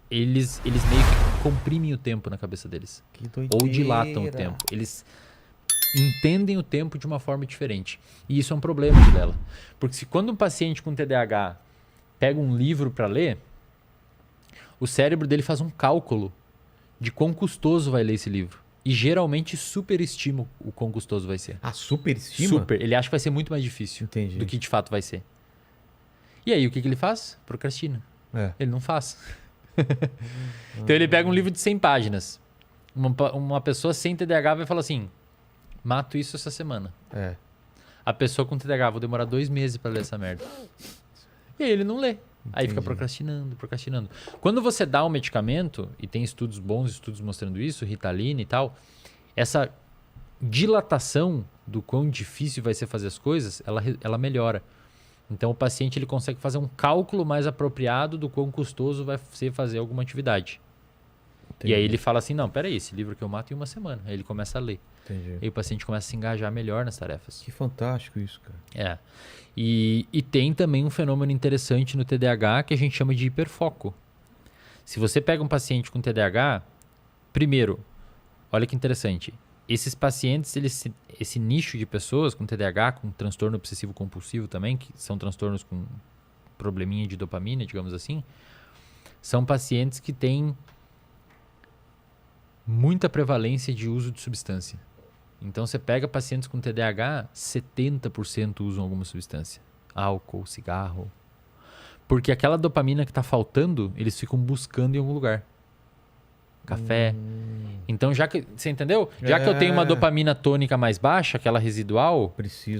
eles meio que comprimem o tempo na cabeça deles. Que doideira. Ou dilatam o tempo. Eles entendem o tempo de uma forma diferente. E isso é um problema, Vilela. Porque se quando um paciente com TDAH pega um livro para ler, o cérebro dele faz um cálculo de quão custoso vai ler esse livro. E geralmente superestima o quão custoso vai ser. Ah, superestima? Super. Ele acha que vai ser muito mais difícil Entendi. do que de fato vai ser. E aí, o que ele faz? Procrastina. Ele não faz. Então ele pega um livro de 100 páginas. Uma pessoa sem TDAH vai falar assim, mato isso essa semana. A pessoa com TDAH, vou demorar 2 meses para ler essa merda. E aí ele não lê. Aí fica procrastinando. Quando você dá um medicamento, e tem estudos bons, estudos mostrando isso, Ritalina e tal, essa dilatação do quão difícil vai ser fazer as coisas, ela melhora. Então o paciente ele consegue fazer um cálculo mais apropriado do quão custoso vai ser fazer alguma atividade. E aí ele fala assim, não, peraí, esse livro que eu mato em 1 semana. Aí ele começa a ler. Aí o paciente começa a se engajar melhor nas tarefas. Que fantástico isso, cara. E tem também um fenômeno interessante no TDAH que a gente chama de hiperfoco. Se você pega um paciente com TDAH, primeiro, olha que interessante, esses pacientes, esse nicho de pessoas com TDAH, com transtorno obsessivo compulsivo também, que são transtornos com probleminha de dopamina, digamos assim, são pacientes que têm muita prevalência de uso de substância. Então, você pega pacientes com TDAH, 70% usam alguma substância. Álcool, cigarro. Porque aquela dopamina que está faltando, eles ficam buscando em algum lugar. Café. Então, já que... Você entendeu? Já que eu tenho uma dopamina tônica mais baixa, aquela residual,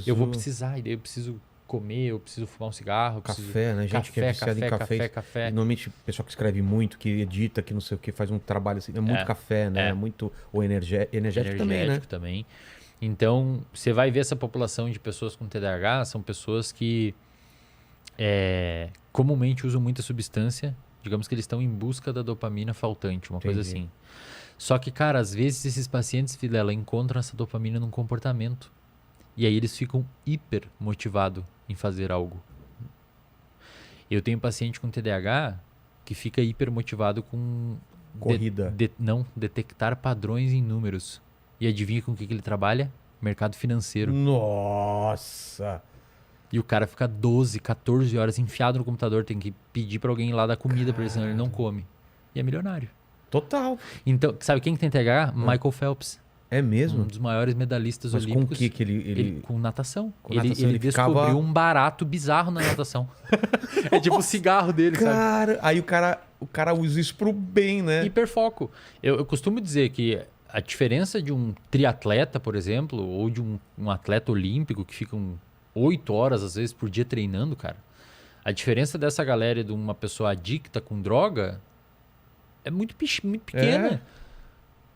eu vou precisar. E daí eu preciso comer, eu preciso fumar um cigarro. Café, né? Gente que é viciada em café. E, normalmente, pessoal que escreve muito, que edita, que não sei o que, faz um trabalho assim. É muito café, né? É muito... Ou energético também, né? Também. Então, você vai ver essa população de pessoas com TDAH, são pessoas que comumente usam muita substância. Digamos que eles estão em busca da dopamina faltante, uma coisa assim. Só que, cara, às vezes esses pacientes, Vilela, encontram essa dopamina num comportamento. E aí eles ficam hiper motivados em fazer algo. Eu tenho um paciente com TDAH que fica hiper motivado com... Corrida. Não, detectar padrões em números. E adivinha com o que ele trabalha? Mercado financeiro. Nossa! E o cara fica 12, 14 horas enfiado no computador, tem que pedir pra alguém ir lá dar comida pra ele, senão ele não come. E é milionário. Total. Então, sabe quem que tem TDAH? Michael Phelps. É mesmo? Um dos maiores medalhistas Mas olímpicos. com que ele... Com natação. Com natação ele descobriu ficava... um barato bizarro na natação. É tipo o cigarro dele, sabe? Aí o cara usa isso pro bem, né? Hiperfoco. Eu costumo dizer que a diferença de um triatleta, por exemplo, ou de um atleta olímpico que fica 8 horas, às vezes, por dia treinando, cara. A diferença dessa galera e de uma pessoa adicta com droga é muito pequena.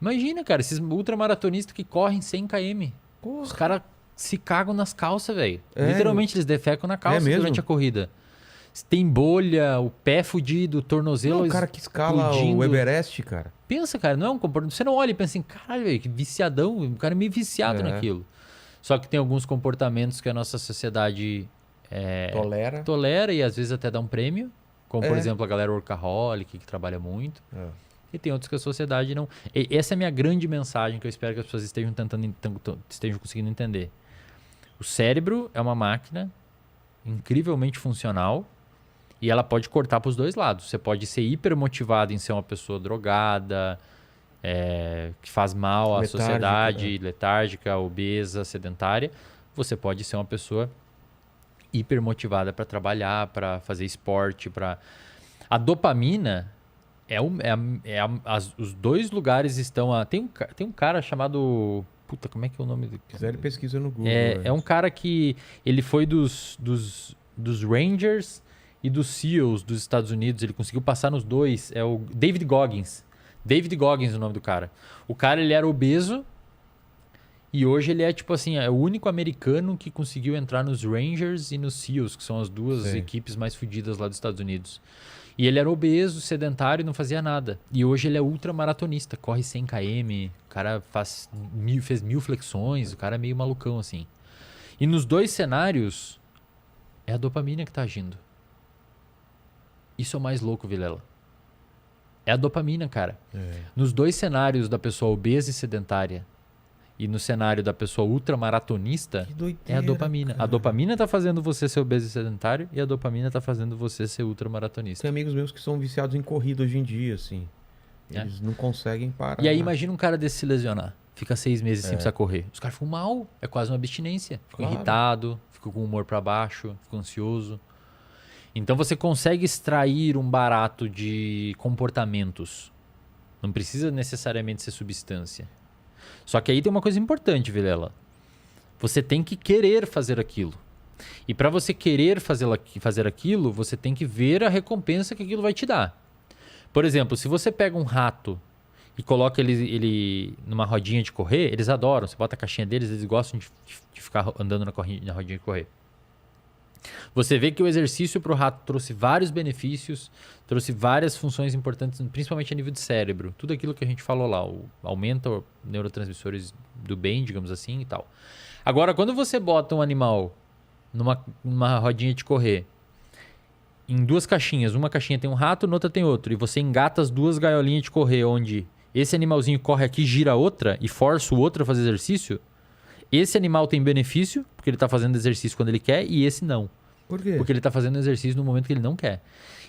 Imagina, cara, esses ultramaratonistas que correm 100 km. Os caras se cagam nas calças, velho. Literalmente, eles defecam na calça durante a corrida. Tem bolha, o pé fudido, o tornozelo. Não, o cara que escala o Everest, cara. Pensa, cara, não é um comportamento. Você não olha e pensa assim, caralho, velho, que viciadão. O cara é meio viciado naquilo. Só que tem alguns comportamentos que a nossa sociedade tolera e às vezes até dá um prêmio. Como, por exemplo, a galera workaholic, que trabalha muito. E tem outros que a sociedade não... Essa é a minha grande mensagem que eu espero que as pessoas estejam conseguindo entender. O cérebro é uma máquina incrivelmente funcional e ela pode cortar para os dois lados. Você pode ser hipermotivado em ser uma pessoa drogada, que faz mal à sociedade, letárgica, obesa, sedentária. Você pode ser uma pessoa hipermotivada para trabalhar, para fazer esporte, para... A dopamina... os dois lugares estão... Tem um cara chamado... Puta, como é que é o nome dele? Quiser pesquisa no Google. É um cara que... Ele foi dos Rangers e dos SEALs dos Estados Unidos. Ele conseguiu passar nos dois. É o David Goggins. David Goggins é o nome do cara. O cara, ele era obeso. E hoje ele é, tipo assim, é o único americano que conseguiu entrar nos Rangers e nos SEALs, que são as duas equipes mais fodidas lá dos Estados Unidos. E ele era obeso, sedentário e não fazia nada. E hoje ele é ultramaratonista, corre 100 km, o cara fez 1000 flexões, o cara é meio malucão, assim. E nos dois cenários, é a dopamina que tá agindo. Isso é o mais louco, Vilela. É a dopamina, cara. Nos 2 cenários da pessoa obesa e sedentária e no cenário da pessoa ultramaratonista, é a dopamina. Cara. A dopamina tá fazendo você ser obeso e sedentário e a dopamina tá fazendo você ser ultramaratonista. Tem amigos meus que são viciados em corrida hoje em dia, assim. Eles não conseguem parar. E aí imagina um cara desse se lesionar. Fica 6 meses sem precisar correr. Os caras ficam mal. É quase uma abstinência. Ficam irritado, ficam com o humor para baixo, ficam ansioso. Então você consegue extrair um barato de comportamentos. Não precisa necessariamente ser substância. Só que aí tem uma coisa importante, Vilela. Você tem que querer fazer aquilo. E para você querer fazer aquilo, você tem que ver a recompensa que aquilo vai te dar. Por exemplo, se você pega um rato e coloca ele numa rodinha de correr, eles adoram. Você bota a caixinha deles, eles gostam de ficar andando na rodinha de correr. Você vê que o exercício para o rato trouxe vários benefícios, trouxe várias funções importantes, principalmente a nível de cérebro. Tudo aquilo que a gente falou lá, aumenta neurotransmissores do bem, digamos assim e tal. Agora, quando você bota um animal numa rodinha de correr, em 2 caixinhas, uma caixinha tem um rato, na outra tem outro, e você engata as 2 gaiolinhas de correr, onde esse animalzinho corre aqui, gira a outra e força o outro a fazer exercício, esse animal tem benefício, porque ele está fazendo exercício quando ele quer, e esse não. Por quê? Porque ele está fazendo exercício no momento que ele não quer.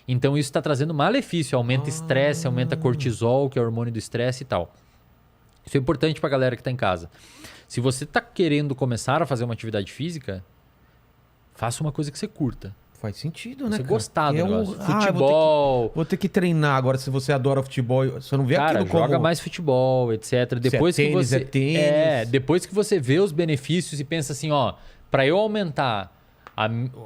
Então isso está trazendo malefício, aumenta estresse, aumenta cortisol, que é o hormônio do estresse e tal. Isso é importante para a galera que está em casa. Se você está querendo começar a fazer uma atividade física, faça uma coisa que você curta. Faz sentido, né? Você gostar do negócio. Futebol. Vou ter que treinar. Agora, se você adora futebol, você não vê aquilo como... joga mais futebol, etc. Depois que você... depois que você vê os benefícios e pensa assim, para eu aumentar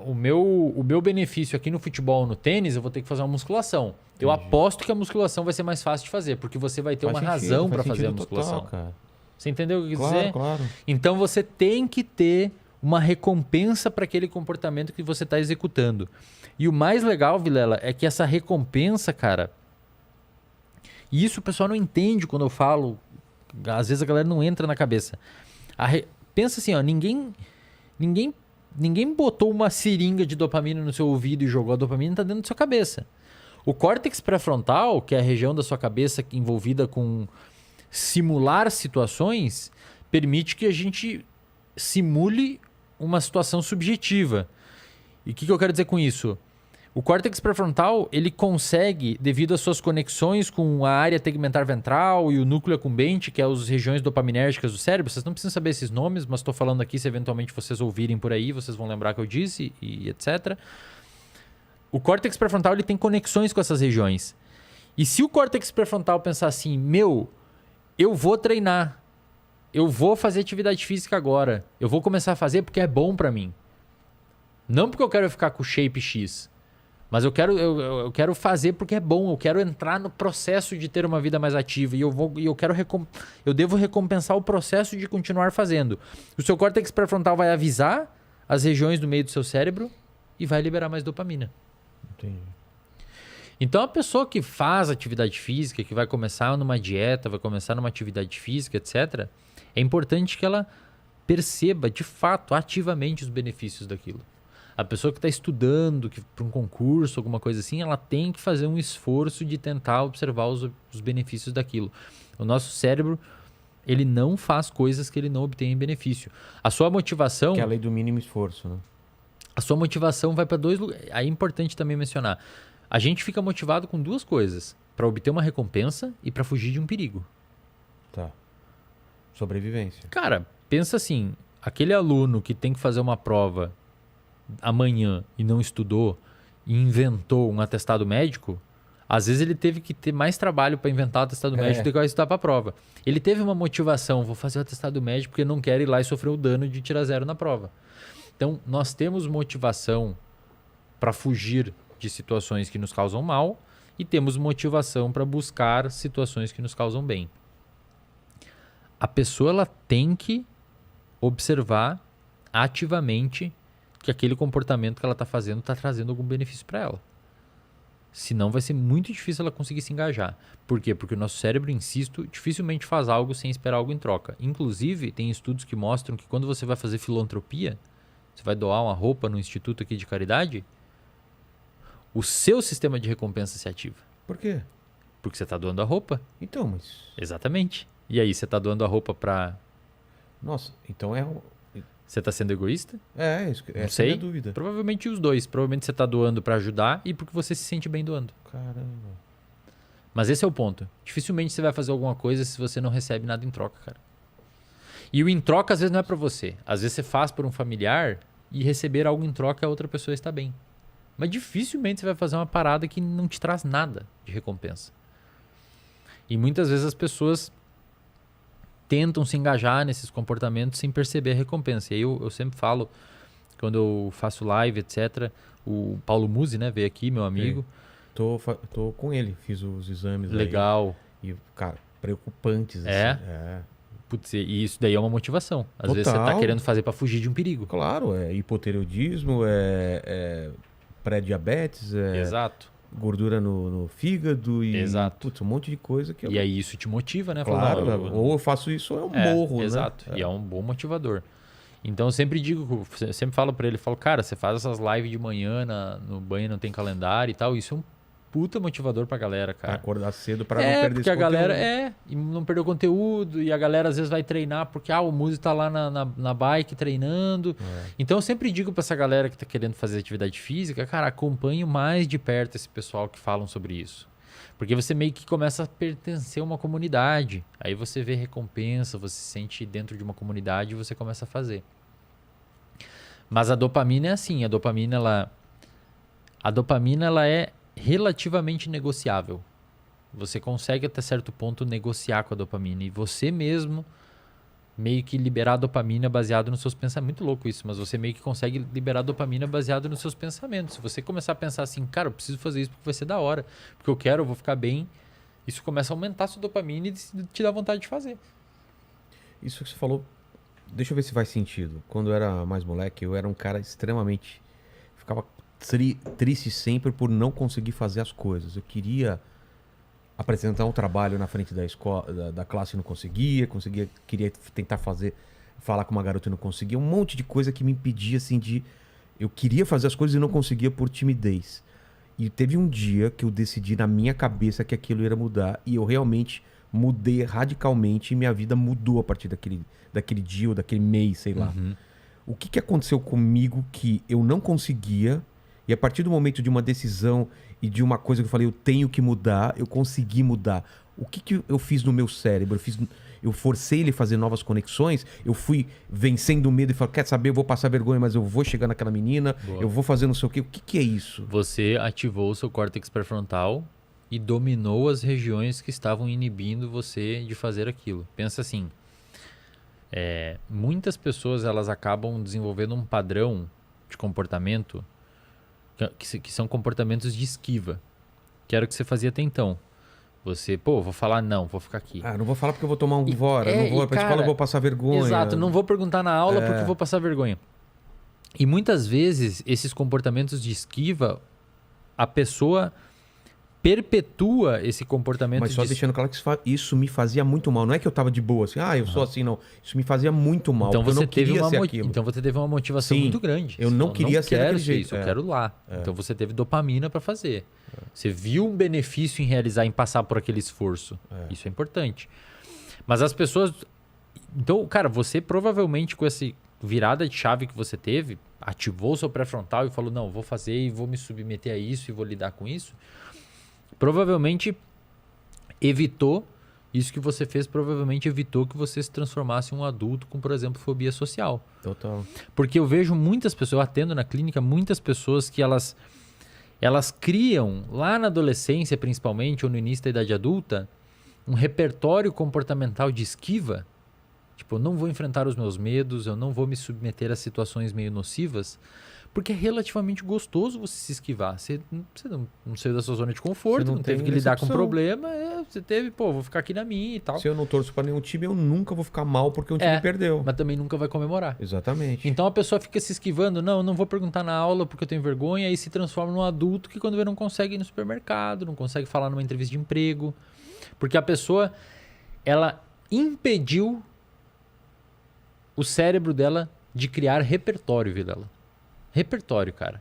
o meu benefício aqui no futebol, no tênis, eu vou ter que fazer uma musculação. Entendi. Eu aposto que a musculação vai ser mais fácil de fazer, porque você vai ter uma razão para fazer a musculação. Total, cara. Você entendeu o que eu quis dizer? Claro. Então você tem que ter uma recompensa para aquele comportamento que você está executando. E o mais legal, Vilela, é que essa recompensa, cara... E isso o pessoal não entende quando eu falo. Às vezes a galera não entra na cabeça. Pensa assim, ninguém botou uma seringa de dopamina no seu ouvido e jogou a dopamina, tá dentro da sua cabeça. O córtex pré-frontal, que é a região da sua cabeça envolvida com simular situações, permite que a gente simule uma situação subjetiva. E o que eu quero dizer com isso? O córtex pré-frontal, ele consegue, devido às suas conexões com a área tegmentar ventral e o núcleo accumbente, que é as regiões dopaminérgicas do cérebro, vocês não precisam saber esses nomes, mas estou falando aqui, se eventualmente vocês ouvirem por aí, vocês vão lembrar que eu disse, e etc. O córtex pré-frontal, ele tem conexões com essas regiões. E se o córtex pré-frontal pensar assim, eu vou treinar, eu vou fazer atividade física agora, eu vou começar a fazer porque é bom para mim. Não porque eu quero ficar com o shape X, mas eu quero fazer porque é bom, eu quero entrar no processo de ter uma vida mais ativa e eu devo recompensar o processo de continuar fazendo. O seu córtex pré-frontal vai avisar as regiões do meio do seu cérebro e vai liberar mais dopamina. Entendi. Então a pessoa que faz atividade física, que vai começar numa dieta, vai começar numa atividade física, etc., é importante que ela perceba de fato, ativamente, os benefícios daquilo. A pessoa que está estudando para um concurso, alguma coisa assim, ela tem que fazer um esforço de tentar observar os benefícios daquilo. O nosso cérebro, ele não faz coisas que ele não obtém em benefício. A sua motivação... Que é a lei do mínimo esforço, né? A sua motivação vai para 2 lugares. Aí é importante também mencionar. A gente fica motivado com 2 coisas. Para obter uma recompensa e para fugir de um perigo. Tá. Sobrevivência. Cara, pensa assim. Aquele aluno que tem que fazer uma prova amanhã e não estudou e inventou um atestado médico, às vezes ele teve que ter mais trabalho para inventar o atestado médico do que estudar para a prova. Ele teve uma motivação. Vou fazer o atestado médico porque não quero ir lá e sofrer o dano de tirar 0 na prova. Então, nós temos motivação para fugir de situações que nos causam mal e temos motivação para buscar situações que nos causam bem. A pessoa ela tem que observar ativamente que aquele comportamento que ela está fazendo está trazendo algum benefício para ela. Senão vai ser muito difícil ela conseguir se engajar. Por quê? Porque o nosso cérebro, insisto, dificilmente faz algo sem esperar algo em troca. Inclusive, tem estudos que mostram que quando você vai fazer filantropia, você vai doar uma roupa no instituto aqui de caridade, o seu sistema de recompensa se ativa. Por quê? Porque você tá doando a roupa. Então, mas... Exatamente. E aí, você tá doando a roupa pra... Nossa, então é... Você tá sendo egoísta? Essa é a minha dúvida. Provavelmente os dois. Provavelmente você tá doando pra ajudar e porque você se sente bem doando. Caramba. Mas esse é o ponto. Dificilmente você vai fazer alguma coisa se você não recebe nada em troca, cara. E o em troca às vezes não é pra você. Às vezes você faz por um familiar e receber algo em troca a outra pessoa está bem. Mas dificilmente você vai fazer uma parada que não te traz nada de recompensa. E muitas vezes as pessoas tentam se engajar nesses comportamentos sem perceber a recompensa. E aí eu sempre falo, quando eu faço live, etc. O Paulo Musi, né, veio aqui, meu amigo. Tô com ele, fiz os exames. Legal. Aí, e, cara, preocupantes. Assim. Putz, e isso daí é uma motivação. Às vezes você tá querendo fazer para fugir de um perigo. Claro, é hipotireoidismo, é pré-diabetes, Exato. Gordura no fígado e putz, um monte de coisa que... E aí isso te motiva, né? Claro, ou eu faço isso ou eu morro, exato. Né? E é um bom motivador. Então eu sempre digo, sempre falo pra ele, falo, cara, você faz essas lives de manhã no banho, não tem calendário e tal, isso é um puta motivador pra galera, cara. Pra acordar cedo pra não perder esse conteúdo. Porque a galera e não perder o conteúdo, e a galera às vezes vai treinar porque o músico tá lá na bike treinando. Então eu sempre digo pra essa galera que tá querendo fazer atividade física, cara, acompanhe mais de perto esse pessoal que falam sobre isso. Porque você meio que começa a pertencer a uma comunidade. Aí você vê recompensa, você se sente dentro de uma comunidade e você começa a fazer. Mas a dopamina é assim, a dopamina ela é relativamente negociável. Você consegue até certo ponto negociar com a dopamina e você mesmo meio que liberar a dopamina baseado nos seus pensamentos. Muito louco isso, mas você meio que consegue liberar a dopamina baseado nos seus pensamentos. Se você começar a pensar assim, cara, eu preciso fazer isso porque vai ser da hora, porque eu vou ficar bem, isso começa a aumentar a sua dopamina e te dá vontade de fazer. Isso que você falou, deixa eu ver se faz sentido. Quando eu era mais moleque, eu era um cara extremamente... Ficava triste sempre por não conseguir fazer as coisas. Eu queria apresentar um trabalho na frente da escola, da classe e não queria tentar falar com uma garota e não conseguia. Um monte de coisa que me impedia, assim, de... Eu queria fazer as coisas e não conseguia por timidez. E teve um dia que eu decidi na minha cabeça que aquilo ia mudar e eu realmente mudei radicalmente e minha vida mudou a partir daquele dia ou daquele mês, sei lá. O que aconteceu comigo que eu não conseguia e a partir do momento de uma decisão e de uma coisa que eu falei, eu tenho que mudar, eu consegui mudar. O que eu fiz no meu cérebro? Eu forcei ele a fazer novas conexões, eu fui vencendo o medo e falei, quer saber, eu vou passar vergonha, mas eu vou chegar naquela menina, eu vou fazer não sei o quê. O que é isso? Você ativou o seu córtex pré-frontal e dominou as regiões que estavam inibindo você de fazer aquilo. Pensa assim, muitas pessoas elas acabam desenvolvendo um padrão de comportamento que são comportamentos de esquiva, que era o que você fazia até então. Você, vou falar não, vou ficar aqui. Não vou falar porque eu vou tomar não vou pra escola, eu vou passar vergonha. Exato, não vou perguntar na aula porque eu vou passar vergonha. E muitas vezes, esses comportamentos de esquiva, a pessoa perpetua esse comportamento. Mas só deixando claro que isso me fazia muito mal. Não é que eu tava de boa, assim, eu sou assim, não. Isso me fazia muito mal, então eu não queria ser aquilo. Então você teve uma motivação muito grande. Eu não queria ser daquele jeito. Isso, eu quero lá. Então você teve dopamina para fazer. Você viu um benefício em passar por aquele esforço. Isso é importante. Mas as pessoas... Então, cara, você provavelmente com essa virada de chave que você teve, ativou o seu pré-frontal e falou, não, vou fazer e vou me submeter a isso e vou lidar com isso. Provavelmente evitou, isso que você fez provavelmente evitou que você se transformasse em um adulto com, por exemplo, fobia social. Total. Porque eu vejo muitas pessoas, eu atendo na clínica muitas pessoas que elas criam, lá na adolescência principalmente, ou no início da idade adulta, um repertório comportamental de esquiva. Tipo, eu não vou enfrentar os meus medos, eu não vou me submeter a situações meio nocivas, porque é relativamente gostoso você se esquivar. Você não saiu da sua zona de conforto, não teve que lidar com o problema, você teve, vou ficar aqui na minha e tal. Se eu não torço para nenhum time, eu nunca vou ficar mal porque um time perdeu. Mas também nunca vai comemorar. Exatamente. Então a pessoa fica se esquivando, não vou perguntar na aula porque eu tenho vergonha, e se transforma num adulto que quando vê não consegue ir no supermercado, não consegue falar numa entrevista de emprego. Porque a pessoa, ela impediu o cérebro dela de criar repertório, Vilela. Repertório, cara.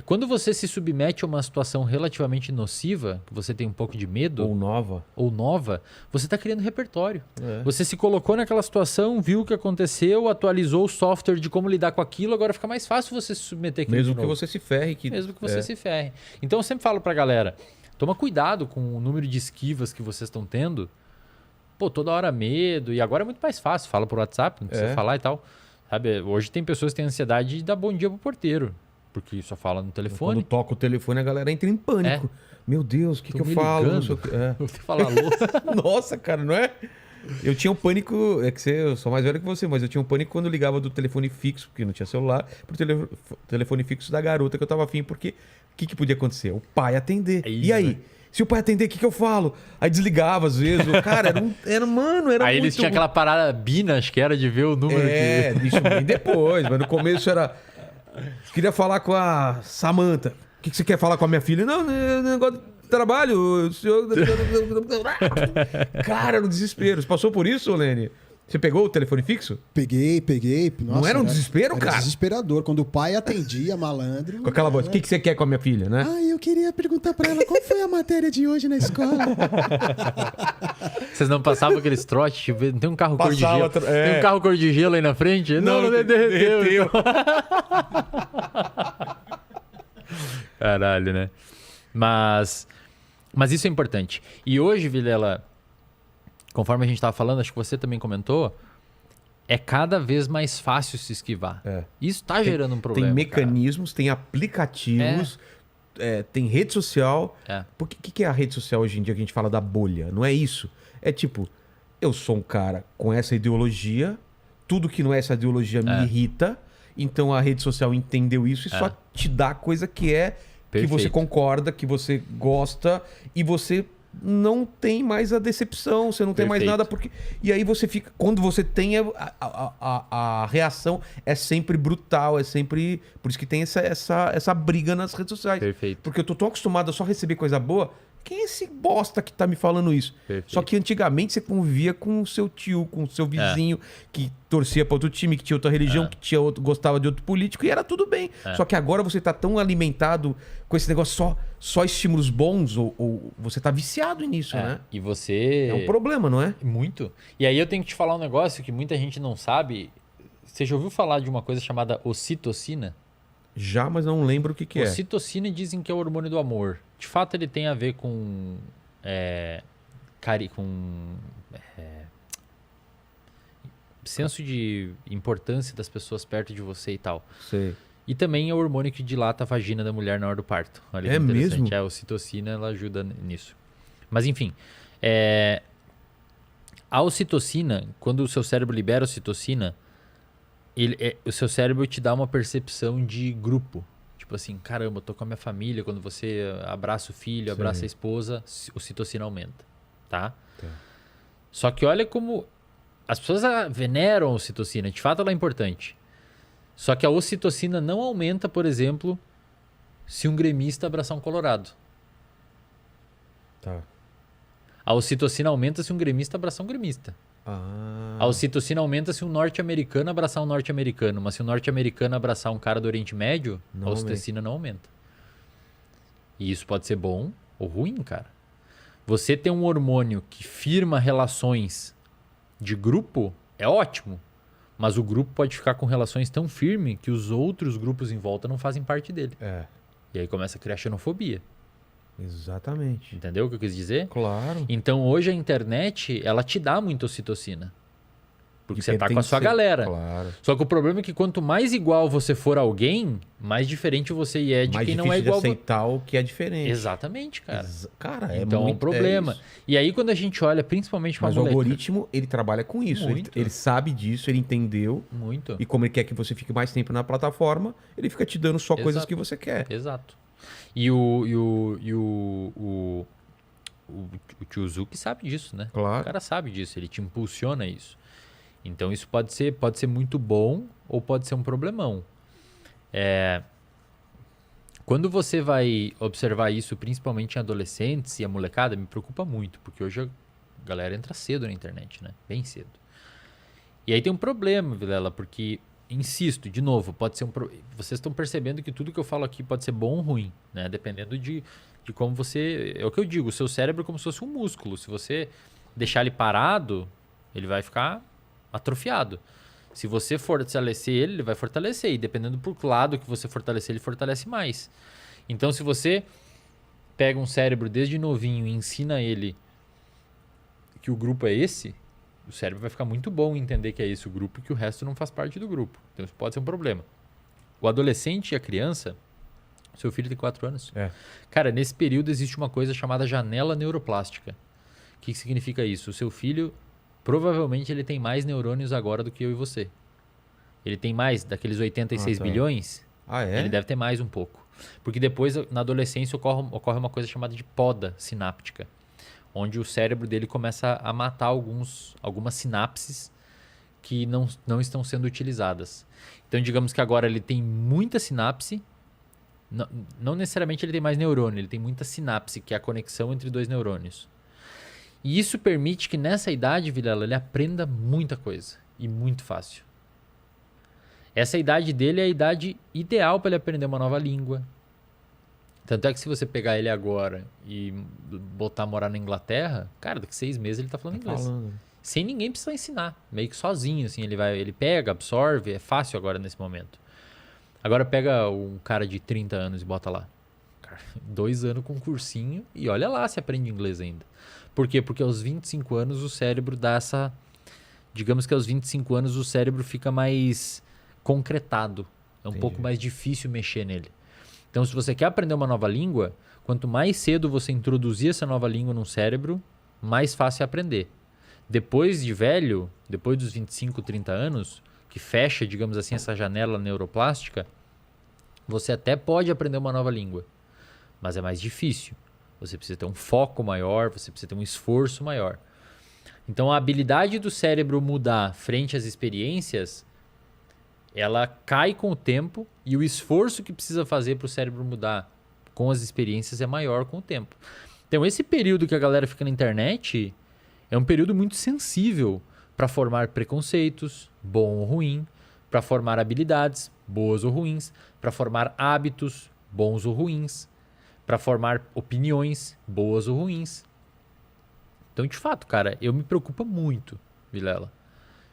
Quando você se submete a uma situação relativamente nociva, que você tem um pouco de medo... Ou nova, você está criando repertório. Você se colocou naquela situação, viu o que aconteceu, atualizou o software de como lidar com aquilo, agora fica mais fácil você se submeter àquilo. Mesmo que você se ferre. Mesmo que você se ferre. Então eu sempre falo pra galera, toma cuidado com o número de esquivas que vocês estão tendo. Pô, toda hora medo, e agora é muito mais fácil, fala por WhatsApp, não precisa falar e tal. Sabe? Hoje tem pessoas que têm ansiedade de dar bom dia pro porteiro. Porque só fala no telefone. Quando toca o telefone, a galera entra em pânico. Meu Deus, o que eu falo? Não sei o que. Você fala alô. Nossa, cara, não é? Eu tinha um pânico, eu sou mais velho que você, mas eu tinha um pânico quando eu ligava do telefone fixo, porque não tinha celular, pro telefone fixo da garota que eu tava afim, porque o que podia acontecer? O pai atender. E aí? Se o pai atender, o que eu falo? Aí desligava às vezes. Cara, era aí muito... eles tinham aquela parada Bina, acho que era de ver o número isso bem depois, mas no começo era... Queria falar com a Samantha. O que você quer falar com a minha filha? Não, negócio de trabalho. Cara, no desespero. Você passou por isso, Lene? Você pegou o telefone fixo? Peguei. Nossa, não era um desespero, cara? Era desesperador. Quando o pai atendia, malandro... Com aquela voz, o que você quer com a minha filha, né? Eu queria perguntar pra ela qual foi a matéria de hoje na escola. Vocês não passavam aqueles trotes? Tipo, não tem um carro cor de gelo? Tem um carro cor de gelo aí na frente? Não derreteu. Caralho, né? Mas isso é importante. E hoje, Vilela... Conforme a gente estava falando, acho que você também comentou, é cada vez mais fácil se esquivar. Isso está gerando um problema. Tem mecanismos, tem aplicativos, tem rede social. O que é a rede social hoje em dia que a gente fala da bolha? Não é isso. É tipo, eu sou um cara com essa ideologia, tudo que não é essa ideologia me irrita, então a rede social entendeu isso e só te dá coisa que você concorda, que você gosta e você... não tem mais a decepção, você não tem mais nada, porque... E aí você fica... Quando você tem a reação é sempre brutal, é sempre... Por isso que tem essa briga nas redes sociais. Perfeito. Porque eu tô tão acostumado a só receber coisa boa. Quem é esse bosta que tá me falando isso? Perfeito. Só que antigamente você convivia com o seu tio, com o seu vizinho, que torcia para outro time, que tinha outra religião, que tinha gostava de outro político, e era tudo bem. Só que agora você tá tão alimentado com esse negócio só estímulos bons, ou você tá viciado nisso, né? E você... É um problema, não é? Muito. E aí eu tenho que te falar um negócio que muita gente não sabe. Você já ouviu falar de uma coisa chamada ocitocina? Já, mas não lembro o que é. Ocitocina dizem que é o hormônio do amor. De fato, ele tem a ver com senso de importância das pessoas perto de você e tal. Sei. E também é o hormônio que dilata a vagina da mulher na hora do parto. Olha que interessante. Mesmo? A ocitocina, ela ajuda nisso. Mas enfim, a ocitocina, quando o seu cérebro libera a ocitocina, o seu cérebro te dá uma percepção de grupo. Tipo assim, caramba, eu tô com a minha família. Quando você abraça o filho, abraça a esposa, a ocitocina aumenta, tá? Só que olha como as pessoas veneram a ocitocina. De fato, ela é importante. Só que a ocitocina não aumenta, por exemplo, se um gremista abraçar um colorado. Tá. A ocitocina aumenta se um gremista abraçar um gremista. A ocitocina aumenta se um norte-americano abraçar um norte-americano, mas se um norte-americano abraçar um cara do Oriente Médio, a ocitocina não aumenta. E isso pode ser bom ou ruim, cara. Você ter um hormônio que firma relações de grupo é ótimo, mas o grupo pode ficar com relações tão firmes que os outros grupos em volta não fazem parte dele. E aí começa a criar xenofobia. Exatamente. Entendeu o que eu quis dizer? Claro. Então hoje a internet, ela te dá muita ocitocina. Porque você tá com a sua galera. Claro. Só que o problema é que quanto mais igual você for a alguém, mais diferente você é de quem não é igual. Mais difícil de aceitar o que é diferente. Exatamente, cara. Cara, então é um problema. E aí quando a gente olha, principalmente para Mas o algoritmo, ele trabalha com isso. Ele sabe disso, ele entendeu. Muito. E como ele quer que você fique mais tempo na plataforma, ele fica te dando só coisas que você quer. Exato. E o tio Zuki sabe disso, né? Claro. O cara sabe disso, ele te impulsiona isso. Então isso pode ser muito bom ou pode ser um problemão. Quando você vai observar isso, principalmente em adolescentes e a molecada, me preocupa muito, porque hoje a galera entra cedo na internet, né? Bem cedo. E aí tem um problema, Vilela, porque insisto, de novo, pode ser vocês estão percebendo que tudo que eu falo aqui pode ser bom ou ruim, né? Dependendo de como você... É o que eu digo, o seu cérebro é como se fosse um músculo. Se você deixar ele parado, ele vai ficar atrofiado. Se você fortalecer ele vai fortalecer. E dependendo do lado que você fortalecer, ele fortalece mais. Então, se você pega um cérebro desde novinho e ensina ele que o grupo é esse, o cérebro vai ficar muito bom em entender que é esse o grupo e que o resto não faz parte do grupo. Então, isso pode ser um problema. O adolescente e a criança... Seu filho tem 4 anos. Cara, nesse período existe uma coisa chamada janela neuroplástica. O que significa isso? O seu filho, provavelmente, ele tem mais neurônios agora do que eu e você. Ele tem mais daqueles 86 bilhões. Ele deve ter mais um pouco. Porque depois, na adolescência, ocorre uma coisa chamada de poda sináptica. Onde o cérebro dele começa a matar algumas sinapses que não estão sendo utilizadas. Então, digamos que agora ele tem muita sinapse. Não necessariamente ele tem mais neurônio, ele tem muita sinapse, que é a conexão entre 2 neurônios. E isso permite que nessa idade, Vilela, ele aprenda muita coisa. E muito fácil. Essa idade dele é a idade ideal para ele aprender uma nova língua. Tanto é que se você pegar ele agora e botar morar na Inglaterra, cara, daqui 6 meses ele tá falando inglês. Sem ninguém precisar ensinar. Meio que sozinho, assim, ele pega, absorve, é fácil agora nesse momento. Agora pega um cara de 30 anos e bota lá. Cara, 2 anos com um cursinho e olha lá se aprende inglês ainda. Por quê? Porque aos 25 anos o cérebro dá essa... Digamos que aos 25 anos o cérebro fica mais concretado. É um pouco mais difícil mexer nele. Então, se você quer aprender uma nova língua, quanto mais cedo você introduzir essa nova língua no cérebro, mais fácil é aprender. Depois de velho, depois dos 25, 30 anos... que fecha, digamos assim, essa janela neuroplástica, você até pode aprender uma nova língua, mas é mais difícil. Você precisa ter um foco maior, você precisa ter um esforço maior. Então, a habilidade do cérebro mudar frente às experiências, ela cai com o tempo e o esforço que precisa fazer para o cérebro mudar com as experiências é maior com o tempo. Então, esse período que a galera fica na internet é um período muito sensível para formar preconceitos, bom ou ruim, para formar habilidades, boas ou ruins, para formar hábitos, bons ou ruins, para formar opiniões, boas ou ruins. Então, de fato, cara, me preocupa muito, Vilela.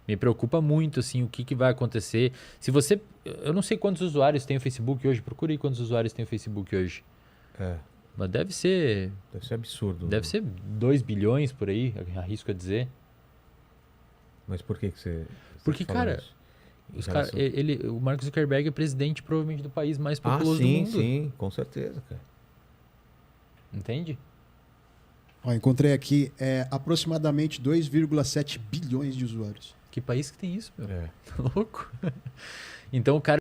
Me preocupa muito, assim, o que vai acontecer. Se você... Eu não sei quantos usuários tem o Facebook hoje. Procure aí quantos usuários tem o Facebook hoje. Mas deve ser... Deve ser absurdo. Deve ser 2 bilhões por aí, arrisco a dizer. Mas por que você... Porque, cara, o Mark Zuckerberg é presidente provavelmente do país mais populoso do mundo. Sim, com certeza, cara. Entende? Ó, encontrei aqui, aproximadamente 2,7 bilhões de usuários. Que país que tem isso, meu? Tá louco? Então o cara